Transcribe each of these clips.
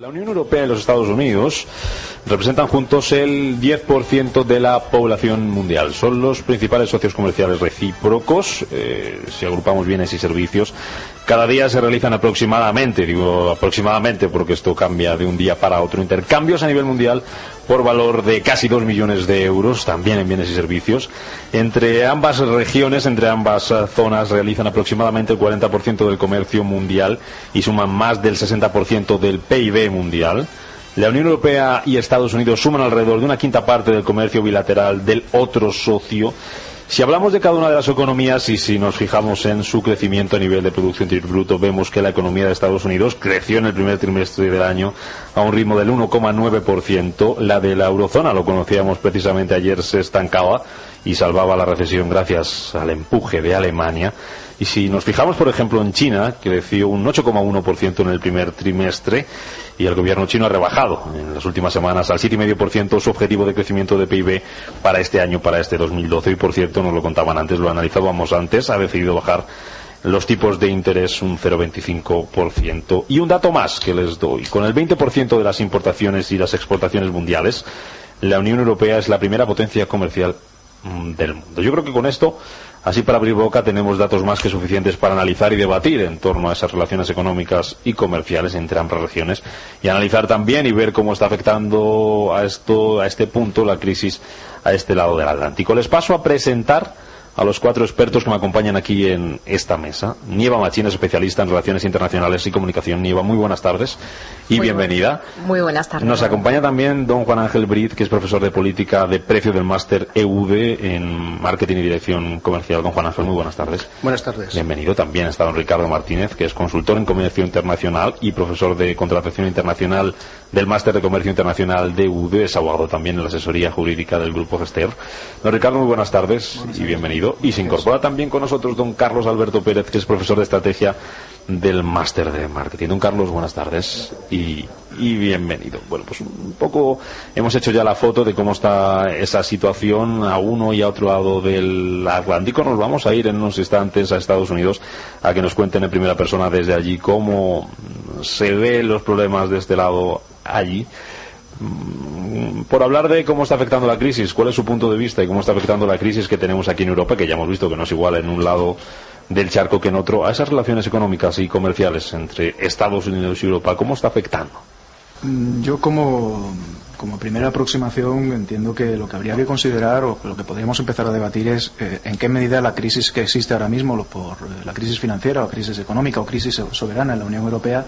La Unión Europea y los Estados Unidos representan juntos el 10% de la población mundial. Son los principales socios comerciales recíprocos. Si agrupamos bienes y servicios, cada día se realizan aproximadamente, digo aproximadamente porque esto cambia de un día para otro, intercambios a nivel mundial por valor de casi 2 millones de euros, también en bienes y servicios. Entre ambas regiones, entre ambas zonas, realizan aproximadamente el 40% del comercio mundial y suman más del 60% del PIB mundial. La Unión Europea y Estados Unidos suman alrededor de una quinta parte del comercio bilateral del otro socio. Si hablamos de cada una de las economías y si nos fijamos en su crecimiento a nivel de Producto Interior Bruto, vemos que la economía de Estados Unidos creció en el primer trimestre del año a un ritmo del 1,9%. La de la eurozona, lo conocíamos precisamente ayer, se estancaba y salvaba la recesión gracias al empuje de Alemania. Y si nos fijamos, por ejemplo, en China, creció un 8,1% en el primer trimestre y el gobierno chino ha rebajado en las últimas semanas al 7,5% su objetivo de crecimiento de PIB para este año, para este 2012. Y, por cierto, nos lo contaban antes, lo analizábamos antes, ha decidido bajar los tipos de interés un 0,25%. Y un dato más que les doy. Con el 20% de las importaciones y las exportaciones mundiales, la Unión Europea es la primera potencia comercial del mundo. Yo creo que con esto, así para abrir boca, tenemos datos más que suficientes para analizar y debatir en torno a esas relaciones económicas y comerciales entre ambas regiones y analizar también y ver cómo está afectando a este punto la crisis a este lado del Atlántico. Les paso a presentar a los 4 expertos que me acompañan aquí en esta mesa. Nieva Machín es especialista en relaciones internacionales y comunicación. Nieva, muy buenas tardes y bienvenida. Muy buenas tardes. Nos acompaña también don Juan Ángel Brit, que es profesor de política de precio del máster EUD en marketing y dirección comercial. Don Juan Ángel, muy buenas tardes. Buenas tardes. Bienvenido. También está don Ricardo Martínez, que es consultor en comercio internacional y profesor de contratación internacional del máster de comercio internacional de EUD. Es abogado también en la asesoría jurídica del Grupo Gester. Don Ricardo, muy buenas tardes y bienvenido. Y se incorpora también con nosotros don Carlos Alberto Pérez, que es profesor de estrategia del máster de marketing. Don Carlos, buenas tardes y bienvenido. Bueno, pues un poco hemos hecho ya la foto de cómo está esa situación a uno y a otro lado del Atlántico. Nos vamos a ir en unos instantes a Estados Unidos a que nos cuenten en primera persona desde allí cómo se ven los problemas de este lado allí. Por hablar de cómo está afectando la crisis, cuál es su punto de vista y cómo está afectando la crisis que tenemos aquí en Europa, que ya hemos visto que no es igual en un lado del charco que en otro, a esas relaciones económicas y comerciales entre Estados Unidos y Europa, ¿cómo está afectando? Yo como primera aproximación entiendo que lo que habría que considerar o lo que podríamos empezar a debatir es en qué medida la crisis que existe ahora mismo por la crisis financiera o crisis económica o crisis soberana en la Unión Europea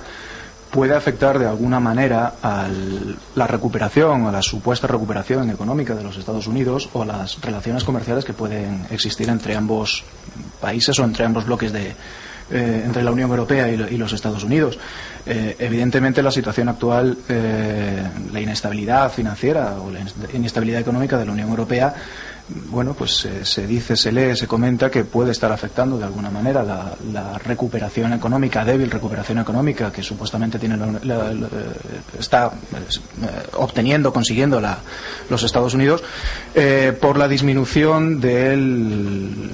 puede afectar de alguna manera a la recuperación, a la supuesta recuperación económica de los Estados Unidos o las relaciones comerciales que pueden existir entre ambos países o entre ambos bloques entre la Unión Europea y los Estados Unidos. Evidentemente la situación actual, la inestabilidad financiera o la inestabilidad económica de la Unión Europea, bueno, pues se dice, se lee, se comenta que puede estar afectando de alguna manera la recuperación económica, débil recuperación económica que supuestamente está consiguiendo los Estados Unidos por la disminución de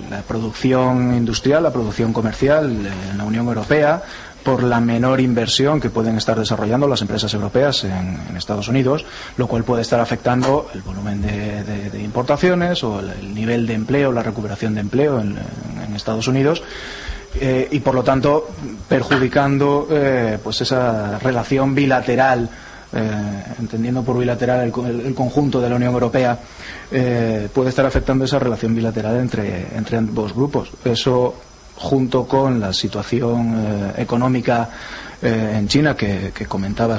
la producción industrial, la producción comercial en la Unión Europea, por la menor inversión que pueden estar desarrollando las empresas europeas en Estados Unidos, lo cual puede estar afectando el volumen de importaciones o el nivel de empleo, la recuperación de empleo en Estados Unidos, y por lo tanto perjudicando pues esa relación bilateral, entendiendo por bilateral el conjunto de la Unión Europea, puede estar afectando esa relación bilateral entre ambos grupos. Eso, junto con la situación económica en China que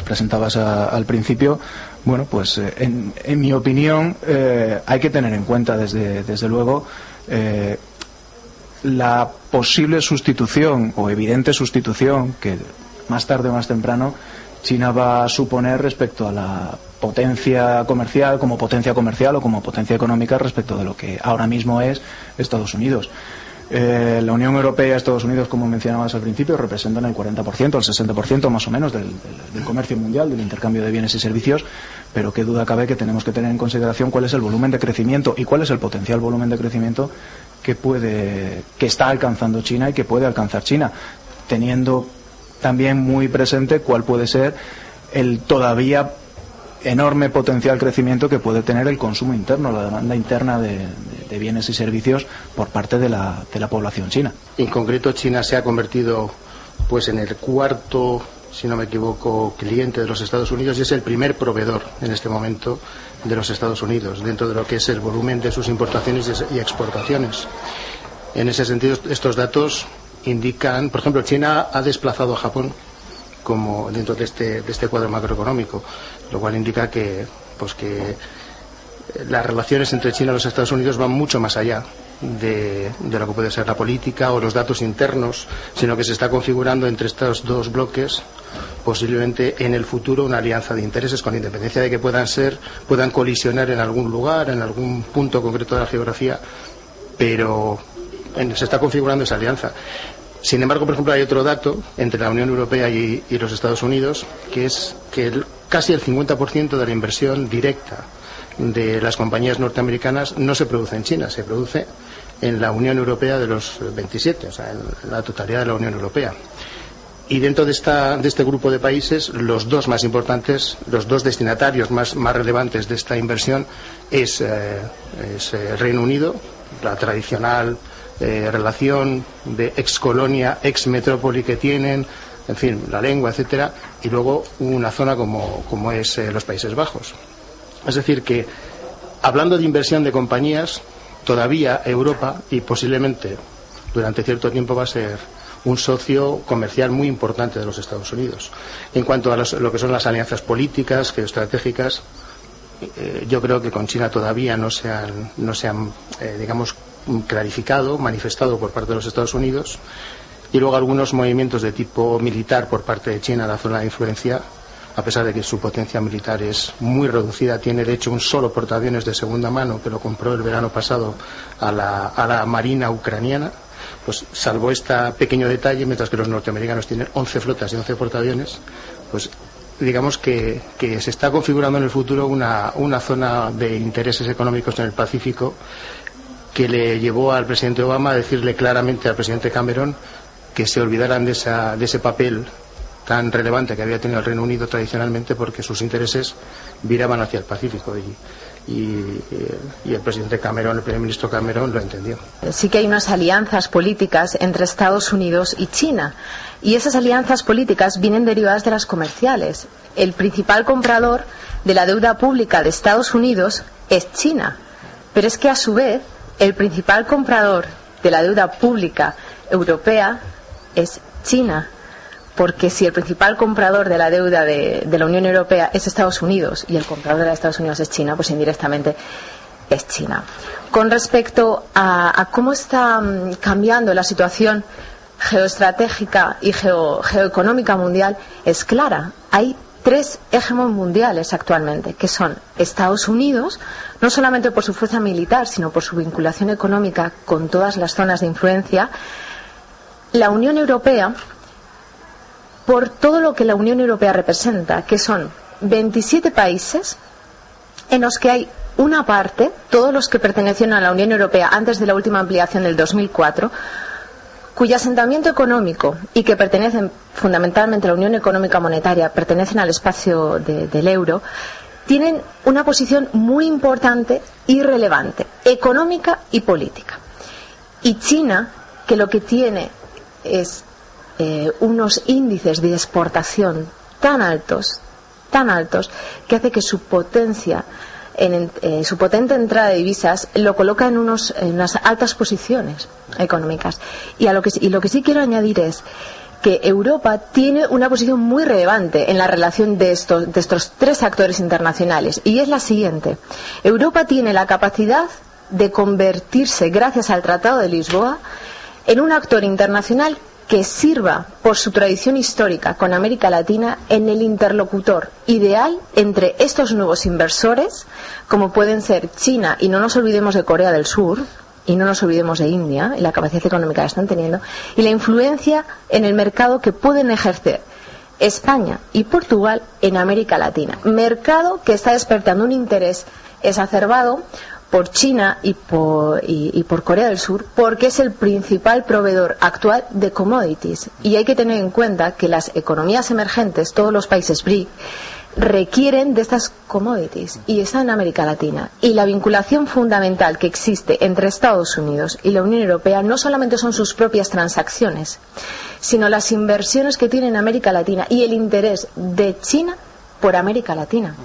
presentabas al principio, bueno, pues en mi opinión hay que tener en cuenta desde luego la posible sustitución o evidente sustitución que más tarde o más temprano China va a suponer respecto a la potencia comercial o como potencia económica respecto de lo que ahora mismo es Estados Unidos. La Unión Europea y Estados Unidos, como mencionabas al principio, representan el 40%, el 60% más o menos del comercio mundial, del intercambio de bienes y servicios, pero qué duda cabe que tenemos que tener en consideración cuál es el volumen de crecimiento y cuál es el potencial volumen de crecimiento que está alcanzando China y que puede alcanzar China, teniendo también muy presente cuál puede ser el todavía enorme potencial crecimiento que puede tener el consumo interno, la demanda interna de bienes y servicios por parte de la población china. En concreto, China se ha convertido pues en el cuarto, si no me equivoco, cliente de los Estados Unidos, y es el primer proveedor en este momento de los Estados Unidos dentro de lo que es el volumen de sus importaciones y exportaciones. En ese sentido, estos datos indican, por ejemplo, China ha desplazado a Japón como dentro de este cuadro macroeconómico, lo cual indica que las relaciones entre China y los Estados Unidos van mucho más allá de lo que puede ser la política o los datos internos, sino que se está configurando entre estos dos bloques posiblemente en el futuro una alianza de intereses, con independencia de que puedan colisionar en algún lugar, en algún punto concreto de la geografía, pero se está configurando esa alianza. Sin embargo, por ejemplo, hay otro dato entre la Unión Europea y los Estados Unidos, que es que casi el 50% de la inversión directa de las compañías norteamericanas no se produce en China, se produce en la Unión Europea de los 27, o sea, en la totalidad de la Unión Europea. Y dentro de este grupo de países, los dos más importantes, los dos destinatarios más relevantes de esta inversión es el Reino Unido, la tradicional relación de ex-colonia, ex-metrópoli que tienen, en fin, la lengua, etcétera, y luego una zona como es los Países Bajos. Es decir, que hablando de inversión de compañías, todavía Europa, y posiblemente durante cierto tiempo, va a ser un socio comercial muy importante de los Estados Unidos. En cuanto a lo que son las alianzas políticas, geoestratégicas, yo creo que con China todavía no se han digamos, clarificado, manifestado por parte de los Estados Unidos, y luego algunos movimientos de tipo militar por parte de China en la zona de influencia, a pesar de que su potencia militar es muy reducida. Tiene de hecho un solo portaaviones de segunda mano que lo compró el verano pasado a la marina ucraniana, pues salvo este pequeño detalle, mientras que los norteamericanos tienen 11 flotas y 11 portaaviones, pues digamos que se está configurando en el futuro una zona de intereses económicos en el Pacífico que le llevó al presidente Obama a decirle claramente al presidente Cameron que se olvidaran de ese papel tan relevante que había tenido el Reino Unido tradicionalmente, porque sus intereses viraban hacia el Pacífico, y el presidente Cameron, el primer ministro Cameron, lo entendió. Sí que hay unas alianzas políticas entre Estados Unidos y China, y esas alianzas políticas vienen derivadas de las comerciales. El principal comprador de la deuda pública de Estados Unidos es China, pero es que a su vez el principal comprador de la deuda pública europea es China. Porque si el principal comprador de la deuda de la Unión Europea es Estados Unidos y el comprador de la de Estados Unidos es China, pues indirectamente es China. Con respecto a cómo está cambiando la situación geoestratégica y geoeconómica mundial, es clara. Hay tres hegemones mundiales actualmente, que son Estados Unidos, no solamente por su fuerza militar, sino por su vinculación económica con todas las zonas de influencia, la Unión Europea, por todo lo que la Unión Europea representa, que son 27 países en los que hay una parte, todos los que pertenecían a la Unión Europea antes de la última ampliación del 2004, cuyo asentamiento económico y que pertenecen fundamentalmente a la Unión Económica Monetaria, pertenecen al espacio del euro, tienen una posición muy importante y relevante, económica y política. Y China, que lo que tiene es unos índices de exportación tan altos, que hace que su potencia, su potente entrada de divisas lo coloca en unas altas posiciones económicas. Y lo que sí quiero añadir es que Europa tiene una posición muy relevante en la relación de estos tres actores internacionales, y es la siguiente: Europa tiene la capacidad de convertirse, gracias al Tratado de Lisboa, en un actor internacional que sirva, por su tradición histórica con América Latina, en el interlocutor ideal entre estos nuevos inversores, como pueden ser China, y no nos olvidemos de Corea del Sur, y no nos olvidemos de India, y la capacidad económica que están teniendo, y la influencia en el mercado que pueden ejercer España y Portugal en América Latina. Mercado que está despertando un interés exacerbado por China y por Corea del Sur, porque es el principal proveedor actual de commodities. Y hay que tener en cuenta que las economías emergentes, todos los países BRIC, requieren de estas commodities y están en América Latina. Y la vinculación fundamental que existe entre Estados Unidos y la Unión Europea no solamente son sus propias transacciones, sino las inversiones que tiene en América Latina y el interés de China por América Latina.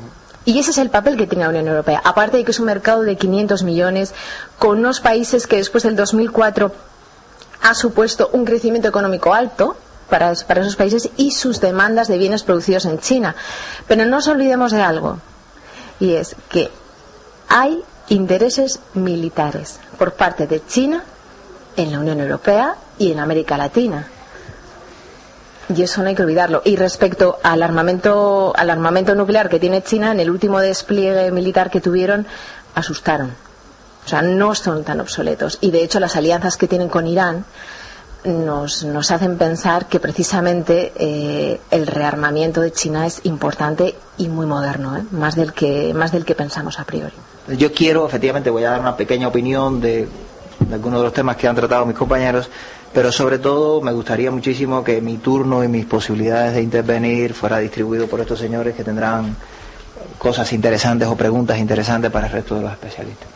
Y ese es el papel que tiene la Unión Europea, aparte de que es un mercado de 500 millones, con unos países que después del 2004 ha supuesto un crecimiento económico alto para esos países y sus demandas de bienes producidos en China. Pero no nos olvidemos de algo, y es que hay intereses militares por parte de China en la Unión Europea y en América Latina. Y eso no hay que olvidarlo. Y respecto al armamento nuclear que tiene China, en el último despliegue militar que tuvieron, asustaron. O sea, no son tan obsoletos. Y de hecho las alianzas que tienen con Irán nos hacen pensar que precisamente el rearmamiento de China es importante y muy moderno, más del que pensamos a priori. Yo quiero, efectivamente, voy a dar una pequeña opinión de algunos de los temas que han tratado mis compañeros, pero sobre todo me gustaría muchísimo que mi turno y mis posibilidades de intervenir fuera distribuido por estos señores que tendrán cosas interesantes o preguntas interesantes para el resto de los especialistas.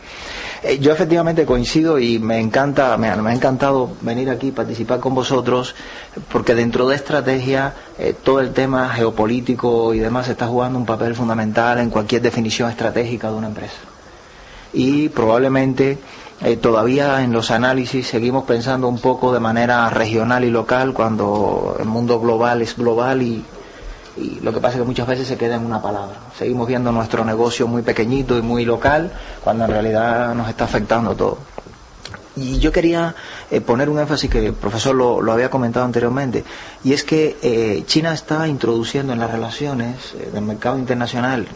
Yo efectivamente coincido y me ha encantado venir aquí y participar con vosotros, porque dentro de estrategia todo el tema geopolítico y demás está jugando un papel fundamental en cualquier definición estratégica de una empresa. Y probablemente todavía en los análisis seguimos pensando un poco de manera regional y local, cuando el mundo global es global y lo que pasa es que muchas veces se queda en una palabra. Seguimos viendo nuestro negocio muy pequeñito y muy local, cuando en realidad nos está afectando todo. Y yo quería poner un énfasis que el profesor lo había comentado anteriormente, y es que China está introduciendo en las relaciones del mercado internacional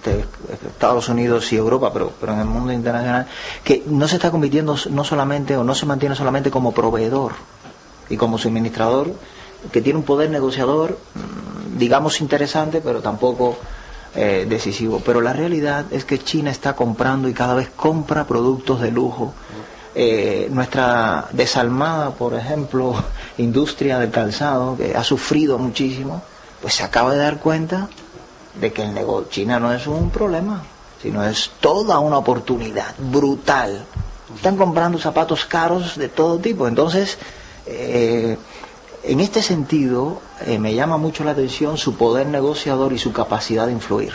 de Estados Unidos y Europa, pero en el mundo internacional, que no se está convirtiendo no solamente, o no se mantiene solamente como proveedor y como suministrador, que tiene un poder negociador, digamos, interesante, pero tampoco decisivo. Pero la realidad es que China está comprando y cada vez compra productos de lujo. Nuestra desalmada, por ejemplo, industria del calzado, que ha sufrido muchísimo, pues se acaba de dar cuenta de que el negocio China no es un problema, sino es toda una oportunidad brutal. Están comprando zapatos caros de todo tipo. Entonces, en este sentido, me llama mucho la atención su poder negociador y su capacidad de influir.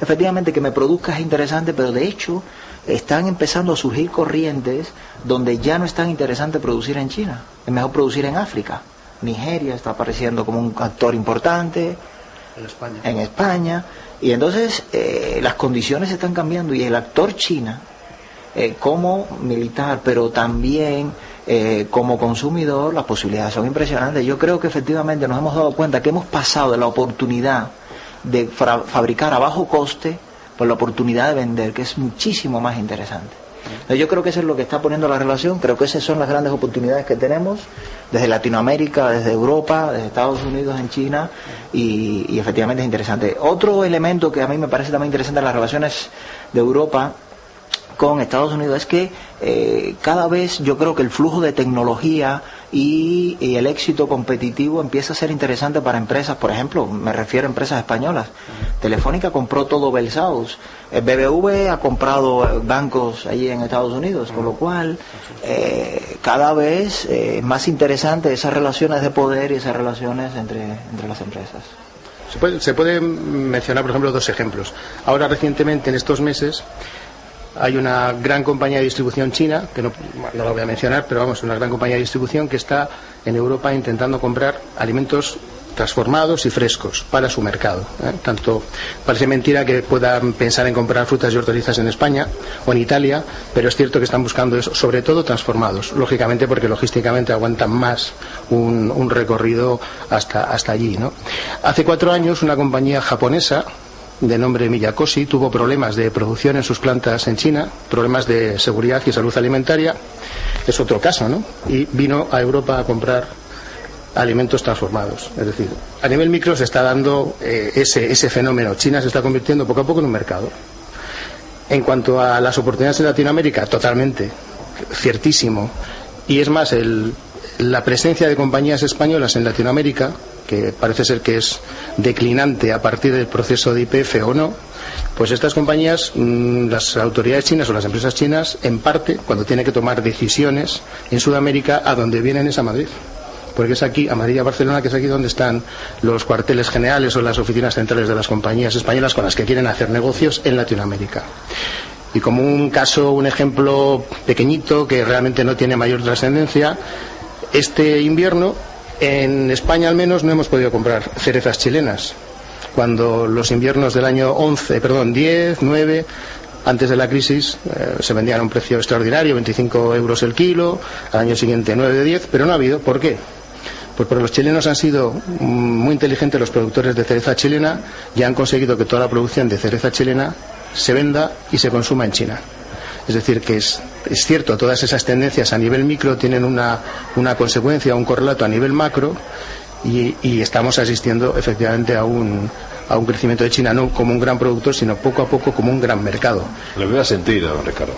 Efectivamente, que me produzca es interesante, pero de hecho están empezando a surgir corrientes donde ya no es tan interesante producir en China. Es mejor producir en África. Nigeria está apareciendo como un actor importante. En España. Y entonces las condiciones están cambiando y el actor China, como militar, pero también como consumidor, las posibilidades son impresionantes. Yo creo que efectivamente nos hemos dado cuenta que hemos pasado de la oportunidad de fabricar a bajo coste por la oportunidad de vender, que es muchísimo más interesante. Yo creo que eso es lo que está poniendo la relación. Creo que esas son las grandes oportunidades que tenemos desde Latinoamérica, desde Europa, desde Estados Unidos, en China, y efectivamente es interesante. Otro elemento que a mí me parece también interesante en las relaciones de Europa con Estados Unidos es que cada vez yo creo que el flujo de tecnología y el éxito competitivo empieza a ser interesante para empresas. Por ejemplo, me refiero a empresas españolas. Telefónica compró todo Belsaus, BBV ha comprado bancos allí en Estados Unidos, con lo cual cada vez es más interesante esas relaciones de poder y esas relaciones entre las empresas. Se puede mencionar, por ejemplo, dos ejemplos. Ahora, recientemente, en estos meses, hay una gran compañía de distribución china, que no la voy a mencionar, pero vamos, una gran compañía de distribución que está en Europa intentando comprar alimentos transformados y frescos para su mercado. Tanto parece mentira que puedan pensar en comprar frutas y hortalizas en España o en Italia, pero es cierto que están buscando eso, sobre todo transformados, lógicamente porque logísticamente aguantan más un recorrido hasta allí, ¿no? Hace 4 años una compañía japonesa de nombre Miyakoshi tuvo problemas de producción en sus plantas en China, problemas de seguridad y salud alimentaria. Es otro caso, ¿no? Y vino a Europa a comprar alimentos transformados. Es decir, a nivel micro se está dando ese fenómeno. China se está convirtiendo poco a poco en un mercado. En cuanto a las oportunidades en Latinoamérica, totalmente, ciertísimo. Y es más, la presencia de compañías españolas en Latinoamérica, que parece ser que es declinante a partir del proceso de YPF o no, pues estas compañías, las autoridades chinas o las empresas chinas, en parte, cuando tienen que tomar decisiones en Sudamérica, a donde vienen es a Madrid. Porque es aquí, a Madrid y a Barcelona, que es aquí donde están los cuarteles generales o las oficinas centrales de las compañías españolas con las que quieren hacer negocios en Latinoamérica. Y como un ejemplo pequeñito que realmente no tiene mayor trascendencia, este invierno en España al menos no hemos podido comprar cerezas chilenas, cuando los inviernos del año 10, 9, antes de la crisis, se vendían a un precio extraordinario, 25 euros el kilo, al año siguiente 9 de 10, pero no ha habido. ¿Por qué? Pues porque los chilenos han sido muy inteligentes, los productores de cereza chilena, y han conseguido que toda la producción de cereza chilena se venda y se consuma en China. Es decir, que es cierto, todas esas tendencias a nivel micro tienen una consecuencia, un correlato a nivel macro, y estamos asistiendo efectivamente a un crecimiento de China, no como un gran productor, sino poco a poco como un gran mercado. Le voy a sentir, don Ricardo.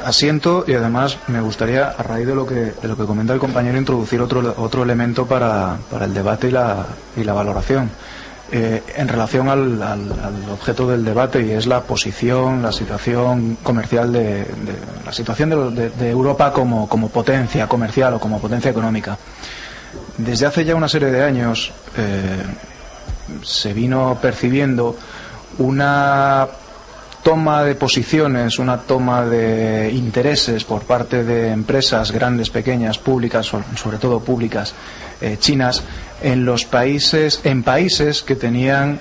Asiento, y además me gustaría, a raíz de lo que comenta el compañero, introducir otro elemento para el debate y la valoración. En relación al objeto del debate, y es la situación comercial la situación de Europa como potencia comercial o como potencia económica. Desde hace ya una serie de años se vino percibiendo una toma de posiciones, una toma de intereses por parte de empresas grandes, pequeñas, públicas, sobre todo públicas, chinas, en países que tenían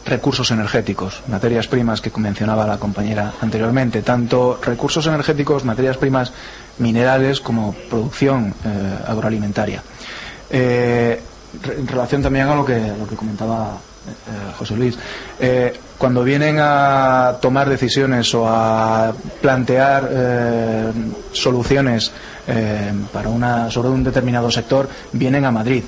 recursos energéticos, materias primas que mencionaba la compañera anteriormente, tanto recursos energéticos, materias primas minerales, como producción agroalimentaria. En relación también a lo que comentaba José Luis, cuando vienen a tomar decisiones o a plantear soluciones sobre un determinado sector, vienen a Madrid.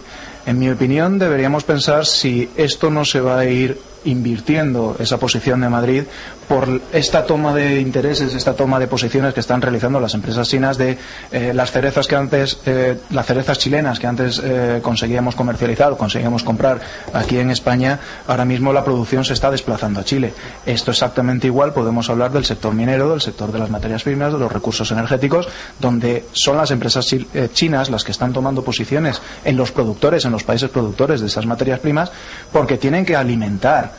En mi opinión, deberíamos pensar si esto no se va a ir invirtiendo, esa posición de Madrid, por esta toma de intereses, esta toma de posiciones que están realizando las empresas chinas de las cerezas chilenas que antes conseguíamos comercializar o conseguíamos comprar aquí en España. Ahora mismo la producción se está desplazando a Chile. Esto exactamente igual podemos hablar del sector minero, del sector de las materias primas, de los recursos energéticos, donde son las empresas chinas las que están tomando posiciones en los países productores de esas materias primas, porque tienen que alimentar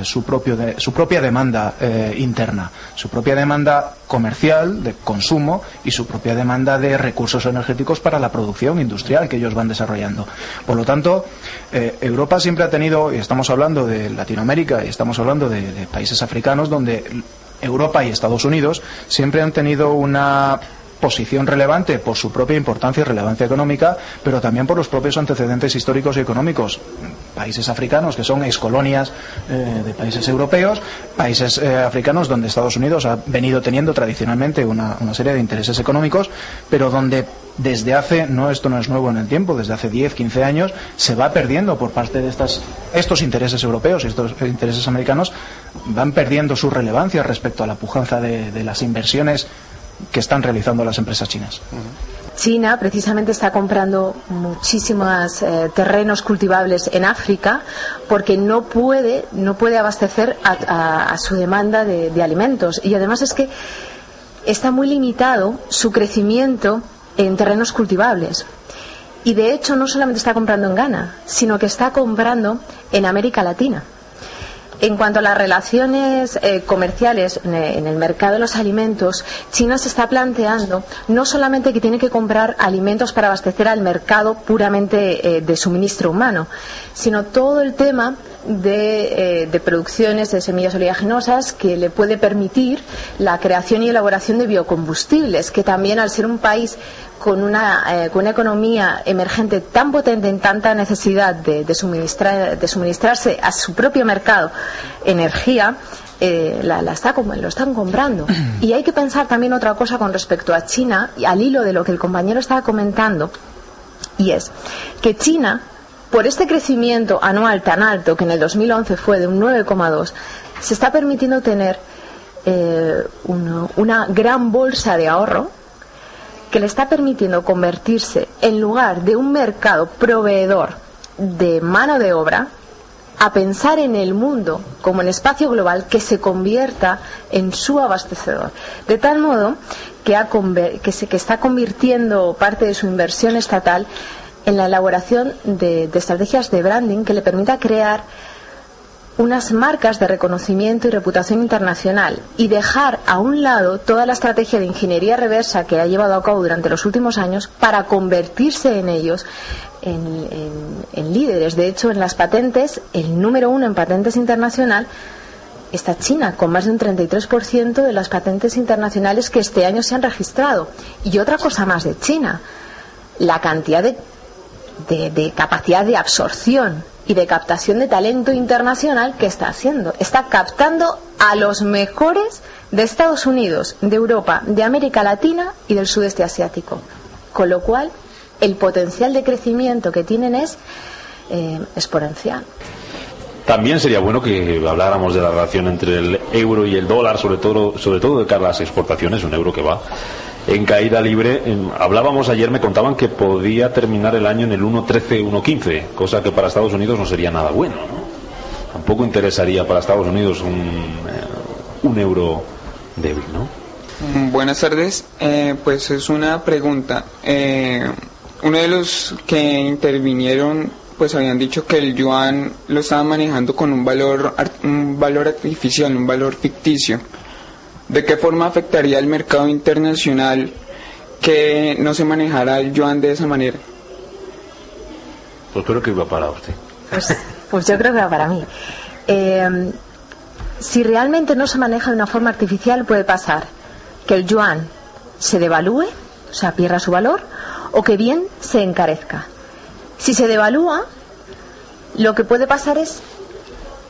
su propia demanda interna, su propia demanda comercial de consumo y su propia demanda de recursos energéticos para la producción industrial que ellos van desarrollando. Por lo tanto, Europa siempre ha tenido, y estamos hablando de Latinoamérica y estamos hablando de países africanos, donde Europa y Estados Unidos siempre han tenido una posición relevante por su propia importancia y relevancia económica, pero también por los propios antecedentes históricos y económicos. Países africanos que son excolonias de países europeos, países africanos donde Estados Unidos ha venido teniendo tradicionalmente una serie de intereses económicos, pero donde desde hace, esto no es nuevo en el tiempo, desde hace 10, 15 años se va perdiendo por parte de estos intereses europeos y estos intereses americanos, van perdiendo su relevancia respecto a la pujanza de las inversiones que están realizando las empresas chinas. China precisamente está comprando muchísimos terrenos cultivables en África porque no puede abastecer a su demanda de alimentos, y además es que está muy limitado su crecimiento en terrenos cultivables. Y de hecho no solamente está comprando en Ghana, sino que está comprando en América Latina. En cuanto a las relaciones comerciales en el mercado de los alimentos, China se está planteando no solamente que tiene que comprar alimentos para abastecer al mercado puramente de suministro humano, sino todo el tema de producciones de semillas oleaginosas que le puede permitir la creación y elaboración de biocombustibles, que también, al ser un país con una economía emergente tan potente, en tanta necesidad de suministrarse a su propio mercado energía, lo están comprando. Y hay que pensar también otra cosa con respecto a China, y al hilo de lo que el compañero estaba comentando, y es que China, por este crecimiento anual tan alto, que en el 2011 fue de un 9,2, se está permitiendo tener una gran bolsa de ahorro que le está permitiendo convertirse, en lugar de un mercado proveedor de mano de obra, a pensar en el mundo como en espacio global que se convierta en su abastecedor, de tal modo que está convirtiendo parte de su inversión estatal en la elaboración de estrategias de branding que le permita crear unas marcas de reconocimiento y reputación internacional y dejar a un lado toda la estrategia de ingeniería reversa que ha llevado a cabo durante los últimos años para convertirse en ellos en líderes. De hecho, en las patentes, el número 1 en patentes internacional está China, con más de un 33% de las patentes internacionales que este año se han registrado. Y otra cosa más de China, la cantidad de capacidad de absorción y de captación de talento internacional que está haciendo. Está captando a los mejores de Estados Unidos, de Europa, de América Latina y del sudeste asiático. Con lo cual, el potencial de crecimiento que tienen es exponencial. También sería bueno que habláramos de la relación entre el euro y el dólar, sobre todo de cara a las exportaciones, un euro que va en caída libre. Hablábamos ayer, me contaban que podía terminar el año en el 1.13, 1.15, cosa que para Estados Unidos no sería nada bueno, ¿no? Tampoco interesaría para Estados Unidos un euro débil, ¿no? Buenas tardes, pues es una pregunta. Uno de los que intervinieron pues habían dicho que el yuan lo estaban manejando con un valor artificial, un valor ficticio. ¿De qué forma afectaría el mercado internacional que no se manejara el yuan de esa manera? Pues creo que iba para usted. Pues yo creo que va para mí. Si realmente no se maneja de una forma artificial, puede pasar que el yuan se devalúe, o sea, pierda su valor, o que bien se encarezca. Si se devalúa, lo que puede pasar es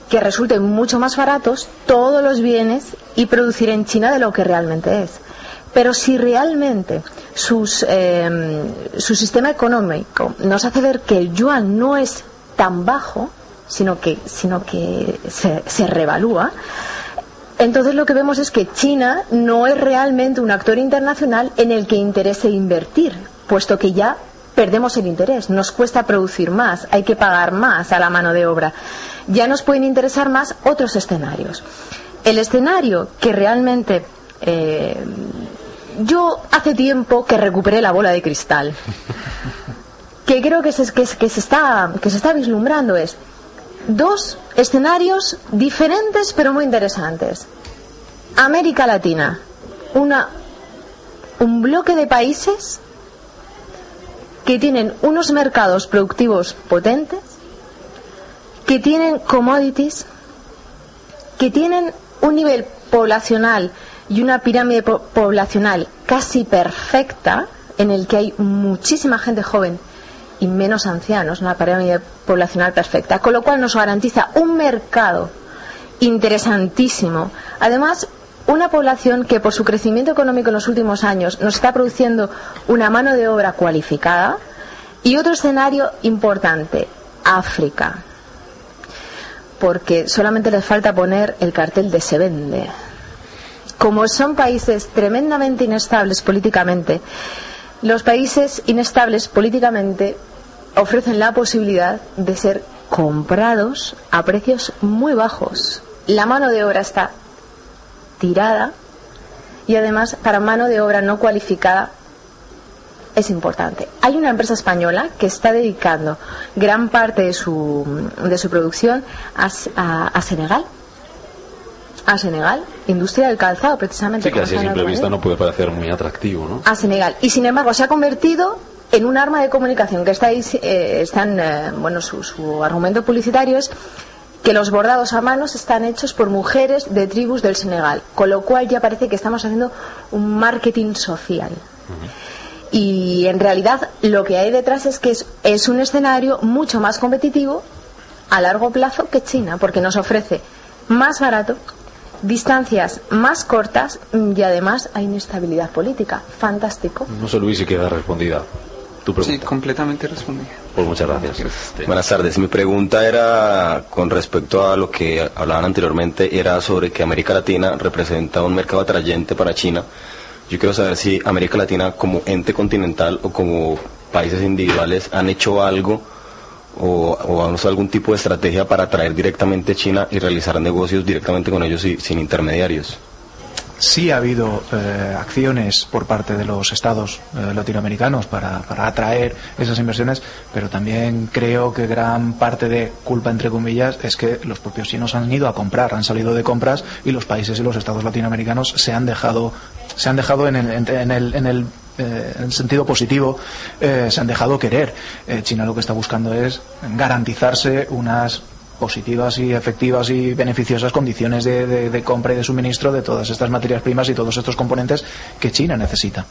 que resulten mucho más baratos todos los bienes y producir en China de lo que realmente es. Pero si realmente su sistema económico nos hace ver que el yuan no es tan bajo, sino que se revalúa, entonces lo que vemos es que China no es realmente un actor internacional en el que interese invertir, puesto que ya perdemos el interés, nos cuesta producir más, hay que pagar más a la mano de obra. Ya nos pueden interesar más otros escenarios. El escenario que realmente yo hace tiempo que recuperé la bola de cristal, que creo que se está vislumbrando, es dos escenarios diferentes pero muy interesantes. América Latina, un bloque de países que tienen unos mercados productivos potentes, que tienen commodities, que tienen un nivel poblacional y una pirámide poblacional casi perfecta, en el que hay muchísima gente joven y menos ancianos, una pirámide poblacional perfecta, con lo cual nos garantiza un mercado interesantísimo. Además, una población que por su crecimiento económico en los últimos años nos está produciendo una mano de obra cualificada. Y otro escenario importante, África, porque solamente les falta poner el cartel de se vende. Como son países tremendamente inestables políticamente, los países inestables políticamente ofrecen la posibilidad de ser comprados a precios muy bajos. La mano de obra está tirada y además para mano de obra no cualificada es importante. Hay una empresa española que está dedicando gran parte de su producción a Senegal. A Senegal, industria del calzado precisamente. Sí, que así a simple vista no puede parecer muy atractivo, ¿no? A Senegal. Y sin embargo se ha convertido en un arma de comunicación que su argumento publicitario es que los bordados a manos están hechos por mujeres de tribus del Senegal, con lo cual ya parece que estamos haciendo un marketing social. Y en realidad lo que hay detrás es que es un escenario mucho más competitivo a largo plazo que China, porque nos ofrece más barato, distancias más cortas y además hay inestabilidad política. Fantástico. No sé, Luis, si queda respondida. tu pregunta. Sí, completamente respondida. Pues muchas gracias. Buenas tardes. Mi pregunta era con respecto a lo que hablaban anteriormente, era sobre que América Latina representa un mercado atrayente para China. Yo quiero saber si América Latina como ente continental o como países individuales han hecho algo o han usado algún tipo de estrategia para atraer directamente a China y realizar negocios directamente con ellos y sin intermediarios. Sí ha habido acciones por parte de los estados latinoamericanos para atraer esas inversiones, pero también creo que gran parte de culpa, entre comillas, es que los propios chinos han ido a comprar, han salido de compras y los países y los estados latinoamericanos se han dejado en el sentido positivo, se han dejado querer. China lo que está buscando es garantizarse unas positivas y efectivas y beneficiosas condiciones de compra y de suministro de todas estas materias primas y todos estos componentes que China necesita.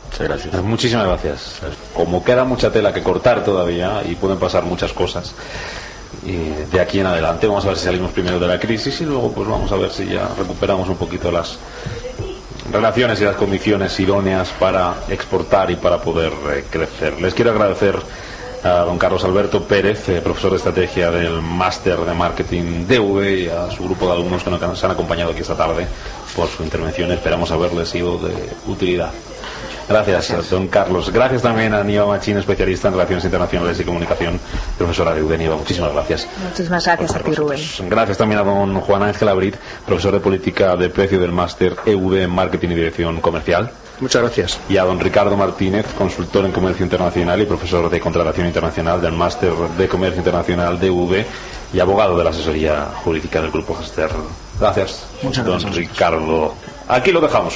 Muchas gracias. Muchísimas gracias. Como queda mucha tela que cortar todavía y pueden pasar muchas cosas de aquí en adelante, vamos a ver si salimos primero de la crisis y luego pues vamos a ver si ya recuperamos un poquito las relaciones y las condiciones idóneas para exportar y para poder crecer. Les quiero agradecer a don Carlos Alberto Pérez, profesor de estrategia del Máster de Marketing DV, y a su grupo de alumnos que nos han acompañado aquí esta tarde por su intervención. Esperamos haberles sido de utilidad. Gracias, don Carlos. Gracias también a Nieva Machín, especialista en Relaciones Internacionales y Comunicación, profesora de UD. Nieva, muchísimas gracias. Muchísimas gracias a ti, Rubén. Gracias también a don Juan Ángel Abrid, profesor de Política de Precio del Máster EUD en Marketing y Dirección Comercial. Muchas gracias. Y a don Ricardo Martínez, consultor en Comercio Internacional y profesor de Contratación Internacional del Máster de Comercio Internacional de UD y abogado de la asesoría jurídica del Grupo Gesster. Gracias, Muchas don gracias. Ricardo. Aquí lo dejamos.